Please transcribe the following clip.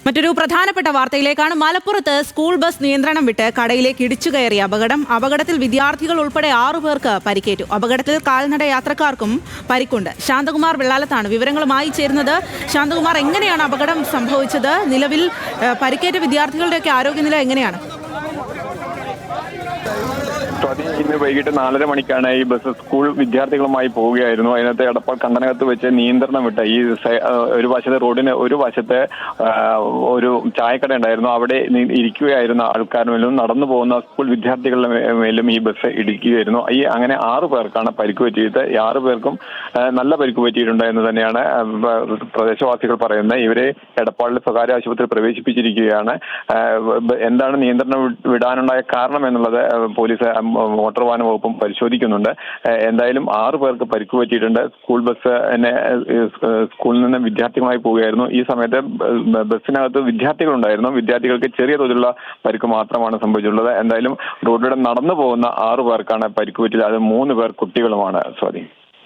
മറ്റൊരു പ്രധാനപ്പെട്ട വാർത്തയിലേക്കാണ്. മലപ്പുറത്ത് സ്കൂൾ ബസ് നിയന്ത്രണം വിട്ട് കടയിലേക്ക് ഇടിച്ചു കയറിയ അപകടത്തിൽ വിദ്യാർത്ഥികൾ ഉൾപ്പെടെ 6 പേർക്ക് പരിക്കേറ്റു. അപകടത്തിൽ കാൽനട യാത്രക്കാർക്കും പരിക്കുണ്ട്. ശാന്തകുമാർ വെള്ളാലത്താണ് വിവരങ്ങളുമായി ചേരുന്നത്. ശാന്തകുമാർ, എങ്ങനെയാണ് അപകടം സംഭവിച്ചത്? നിലവിൽ പരിക്കേറ്റ വിദ്യാർത്ഥികളുടെയൊക്കെ ആരോഗ്യനില എങ്ങനെയാണ്? ഇന്ന് വൈകിട്ട് 4:30 മണിക്കാണ് ഈ ബസ് സ്കൂൾ വിദ്യാർത്ഥികളുമായി പോവുകയായിരുന്നു. അതിനകത്ത് എടപ്പാൾ കണ്ടനകത്ത് വെച്ച് നിയന്ത്രണം വിട്ട ഈ ഒരു വശത്തെ റോഡിന് ഒരു വശത്ത് ഒരു ചായക്കട ഉണ്ടായിരുന്നു. അവിടെ ഇരിക്കുകയായിരുന്ന ആൾക്കാരുടെ മേലും നടന്നു പോകുന്ന സ്കൂൾ വിദ്യാർത്ഥികളുടെ മേലും ഈ ബസ് ഇടിക്കുകയായിരുന്നു. അങ്ങനെ 6 പേർക്കാണ് പരിക്ക് പറ്റിയത്. 6 പേർക്കും നല്ല പരിക്ക് പറ്റിയിട്ടുണ്ട് എന്ന് തന്നെയാണ് പ്രദേശവാസികൾ പറയുന്നത്. ഇവരെ എടപ്പാളിലെ സ്വകാര്യ ആശുപത്രിയിൽ പ്രവേശിപ്പിച്ചിരിക്കുകയാണ്. എന്താണ് നിയന്ത്രണം വിടാനുണ്ടായ കാരണം എന്നുള്ളത് പോലീസ് മോട്ടോർ വാഹന വകുപ്പും പരിശോധിക്കുന്നുണ്ട്. എന്തായാലും 6 പേർക്ക് പരിക്ക് പറ്റിയിട്ടുണ്ട്. സ്കൂൾ ബസ് സ്കൂളിൽ നിന്ന് വിദ്യാർത്ഥികളുമായി പോവുകയായിരുന്നു. ഈ സമയത്ത് ബസ്സിനകത്ത് വിദ്യാർത്ഥികളുണ്ടായിരുന്നു. വിദ്യാർത്ഥികൾക്ക് ചെറിയ തോതിലുള്ള പരിക്ക് മാത്രമാണ് സംഭവിച്ചിട്ടുള്ളത്. എന്തായാലും റോഡിലൂടെ നടന്നു പോകുന്ന 6 പേർക്കാണ് പരിക്ക് പറ്റിയത്. അത് 3 പേർ കുട്ടികളുമാണ്. സ്വാധീനം.